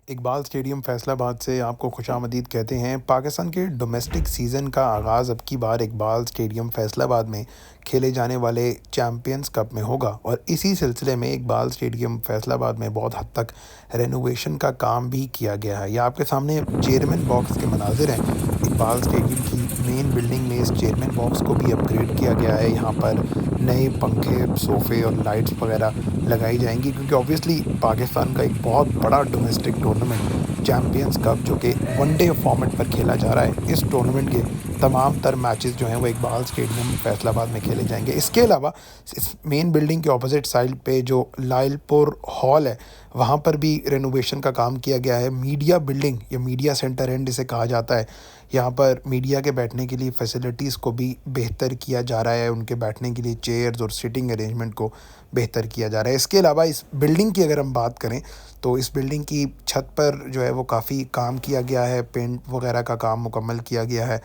Iqbal stadium Faisalabad से आपको खुशामदीद कहते हैं। पाकिस्तान के डोमेस्टिक सीज़न का आगाज़ अब की बार इकबाल स्टेडियम फैसलाबाद में खेले जाने वाले चैम्पियंस कप में होगा और इसी सिलसिले में इकबाल स्टेडियम फैसलाबाद में बहुत हद तक रेनोवेशन का काम भी किया गया है। यह आपके सामने चेयरमैन बॉक्स के मनाजिर हैं। इकबाल स्टेडियम की मेन बिल्डिंग में इस चेयरमैन बॉक्स को भी अपग्रेड किया गया है। यहाँ पर नए पंखे, सोफ़े और लाइट्स वगैरह लगाई जाएंगी क्योंकि ऑब्वियसली पाकिस्तान का एक बहुत बड़ा डोमेस्टिक टूर्नामेंट चैम्पियंस कप जो कि वनडे फॉर्मेट पर खेला जा रहा है, इस टूर्नामेंट के तमाम तर मैचेस जो हैं वो इकबाल स्टेडियम फैसलाबाद में खेले जाएंगे। इसके अलावा इस मेन बिल्डिंग के ऑपोजिट साइड पे जो लाइलपुर हॉल है वहाँ पर भी रेनोवेशन का काम किया गया है। मीडिया बिल्डिंग या मीडिया सेंटर एंड इसे कहा जाता है, यहाँ पर मीडिया के बैठने के लिए फैसिलिटीज़ को भी बेहतर किया जा रहा है। उनके बैठने के लिए चेयर्स और सिटिंग अरेंजमेंट को बेहतर किया जा रहा है। इसके अलावा इस बिल्डिंग की अगर हम बात करें तो इस बिल्डिंग की छत पर जो है वो काफ़ी काम किया गया है, पेंट वगैरह का काम मुकम्मल किया गया है।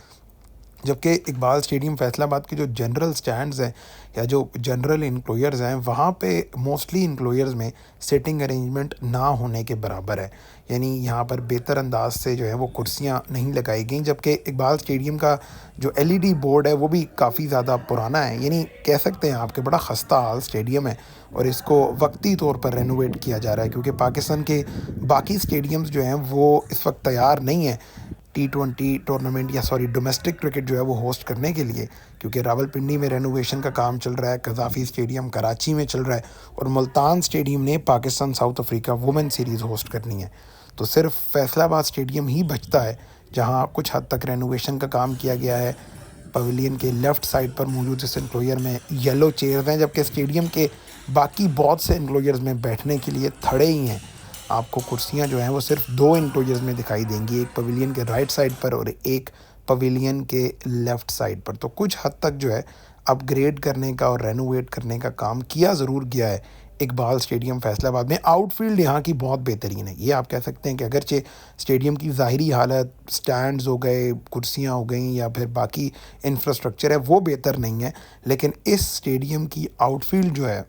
जबकि इकबाल स्टेडियम फैसलाबाद के जो जनरल स्टैंड्स हैं या जो जनरल इंक्लोयर्स हैं वहाँ पे मोस्टली इंक्लोयर्स में सिटिंग अरेंजमेंट ना होने के बराबर है, यानी यहाँ पर बेहतर अंदाज से जो है वो कुर्सियाँ नहीं लगाई गई। जबकि इकबाल स्टेडियम का जो एलईडी बोर्ड है वो भी काफ़ी ज़्यादा पुराना है, यानी कह सकते हैं आपके बड़ा खस्ता हाल स्टेडियम है और इसको वक्ती तौर पर रेनोवेट किया जा रहा है क्योंकि पाकिस्तान के बाकी स्टेडियम्स जो हैं वो इस वक्त तैयार नहीं हैं T20 टूर्नामेंट या डोमेस्टिक क्रिकेट जो है वो होस्ट करने के लिए, क्योंकि रावलपिंडी में रेनोवेशन का काम चल रहा है, कज़ाफ़ी स्टेडियम कराची में चल रहा है और मुल्तान स्टेडियम ने Pakistan south Africa women series host करनी है। तो सिर्फ फैसलाबाद स्टेडियम ही बचता है जहां कुछ हद तक रेनोवेशन का काम किया गया है। पवेलियन के लेफ़्ट साइड पर मौजूद इस एनक्लोजर में येलो चेयर्स हैं, जबकि स्टेडियम के बाकी बहुत से एनक्लोजर्स में बैठने के लिए थड़े ही हैं। आपको कुर्सियां जो हैं वो सिर्फ दो एनक्लोजर्स में दिखाई देंगी, एक पवेलियन के राइट साइड पर और एक पवेलियन के लेफ़्ट साइड पर। तो कुछ हद तक जो है अपग्रेड करने का और रेनोवेट करने का काम किया ज़रूर गया है इकबाल स्टेडियम फैसलाबाद में। आउटफील्ड यहाँ की बहुत बेहतरीन है, ये आप कह सकते हैं कि अगरचे स्टेडियम की ज़ाहिरी हालत, स्टैंड्स हो गए, कुर्सियाँ हो गई या फिर बाकी इंफ्रास्ट्रक्चर है वो बेहतर नहीं है, लेकिन इस स्टेडियम की आउटफील्ड जो है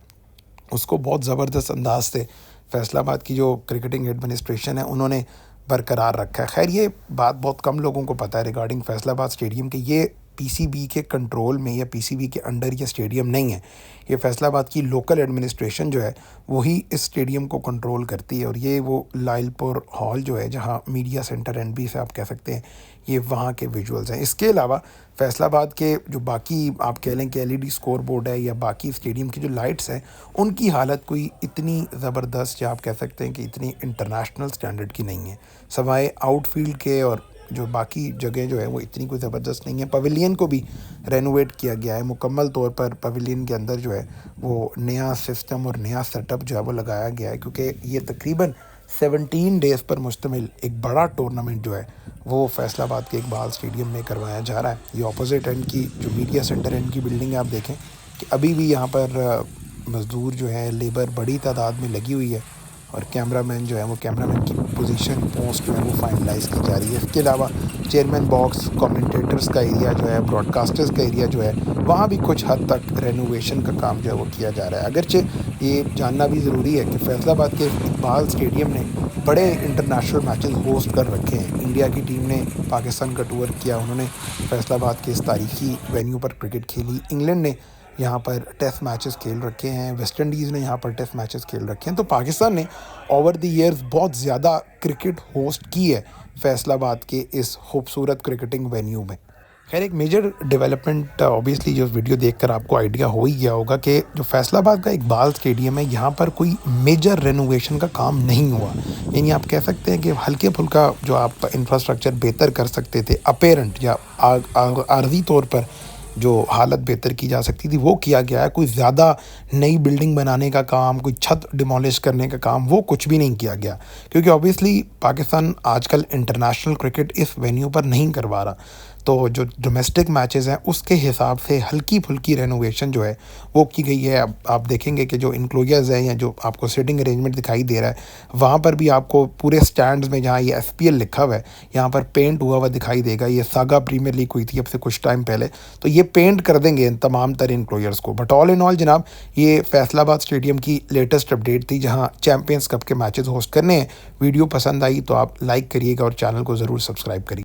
उसको बहुत ज़बरदस्त अंदाज से फैसलाबाद की जो क्रिकेटिंग एडमिनिस्ट्रेशन है उन्होंने बरकरार रखा है। खैर ये बात बहुत कम लोगों को पता है रिगार्डिंग फैसलाबाद स्टेडियम के, ये पीसीबी के कंट्रोल में या पीसीबी के अंडर ये स्टेडियम नहीं है। ये फैसलाबाद की लोकल एडमिनिस्ट्रेशन जो है वही इस स्टेडियम को कंट्रोल करती है और ये वो लाइलपुर हॉल जो है जहाँ मीडिया सेंटर एंड भी से आप कह सकते हैं, ये वहाँ के विजुअल्स हैं। इसके अलावा फैसलाबाद के जो बाकी आप कह लें कि एलईडी स्कोर बोर्ड है या बाकी स्टेडियम की जो लाइट्स हैं उनकी हालत कोई इतनी ज़बरदस्त या आप कह सकते हैं कि इतनी इंटरनेशनल स्टैंडर्ड की नहीं है, सवाए आउटफील्ड के। और जो बाकी जगह जो है वो इतनी कोई ज़बरदस्त नहीं है। पवेलियन को भी रेनोवेट किया गया है मुकम्मल तौर पर। पवेलियन के अंदर जो है वो नया सिस्टम और नया सेटअप जो है वो लगाया गया है क्योंकि ये तकरीबन 17 डेज़ पर मुश्तमिल एक बड़ा टूर्नामेंट जो है वो फैसलाबाद के इकबाल स्टेडियम में करवाया जा रहा है। ये ऑपोजिट एंड की जो मीडिया सेंटर एंड की बिल्डिंग है, आप देखें कि अभी भी यहाँ पर मज़दूर जो है, लेबर बड़ी तादाद में लगी हुई है और कैमरामैन जो है वो कैमरामैन की पोजीशन पोस्ट जो है वो फाइनलाइज़ की जा रही है। इसके अलावा चेयरमैन बॉक्स, कमेंटेटर्स का एरिया जो है, ब्रॉडकास्टर्स का एरिया जो है, वहाँ भी कुछ हद तक रेनोवेशन का काम जो है वो किया जा रहा है। अगरचे ये जानना भी ज़रूरी है कि फैसलाबाद के इकबाल स्टेडियम ने बड़े इंटरनेशनल मैचेस होस्ट कर रखे हैं। इंडिया की टीम ने पाकिस्तान का टूर किया, उन्होंने फैसलाबाद के इस तारीखी वेन्यू पर क्रिकेट खेली। इंग्लैंड ने यहाँ पर टेस्ट मैचेस खेल रखे हैं, वेस्ट इंडीज़ ने यहाँ पर टेस्ट मैचेस खेल रखे हैं। तो पाकिस्तान ने ओवर द ईयर्स बहुत ज़्यादा क्रिकेट होस्ट की है फैसलाबाद के इस खूबसूरत क्रिकेटिंग वेन्यू में। खैर एक मेजर डेवलपमेंट ऑब्वियसली जो वीडियो देखकर आपको आइडिया हो ही गया होगा कि जो फैसलाबाद का इकबाल स्टेडियम है यहाँ पर कोई मेजर रेनोवेशन का काम नहीं हुआ, यानी आप कह सकते हैं कि हल्के फुल्का जो आप इंफ्रास्ट्रक्चर बेहतर कर सकते थे, अपेरेंट या आर्जी तौर पर जो हालत बेहतर की जा सकती थी वो किया गया है। कोई ज़्यादा नई बिल्डिंग बनाने का काम, कोई छत डिमोलिश करने का काम वो कुछ भी नहीं किया गया क्योंकि ऑब्वियसली पाकिस्तान आजकल इंटरनेशनल क्रिकेट इस वेन्यू पर नहीं करवा रहा। तो जो डोमेस्टिक मैचेस हैं उसके हिसाब से हल्की-फुल्की रेनोवेशन जो है वो की गई है। अब आप देखेंगे कि जो एन्क्लोजर्स हैं या जो आपको सीटिंग अरेंजमेंट दिखाई दे रहा है, वहाँ पर भी आपको पूरे स्टैंड्स में जहाँ ये एफपीएल लिखा हुआ है, यहाँ पर पेंट हुआ दिखाई देगा। ये सागा प्रीमियर लीग हुई थी अब से कुछ टाइम पहले, तो ये पेंट कर देंगे इन तमाम तर एन्क्लोजर्स को। बट ऑल इन ऑल जनाब, ये फैसलाबाद स्टेडियम की लेटेस्ट अपडेट थी जहाँ चैंपियंस कप के मैचेस होस्ट करने हैं। वीडियो पसंद आई तो आप लाइक करिएगा और चैनल को ज़रूर सब्सक्राइब करिए।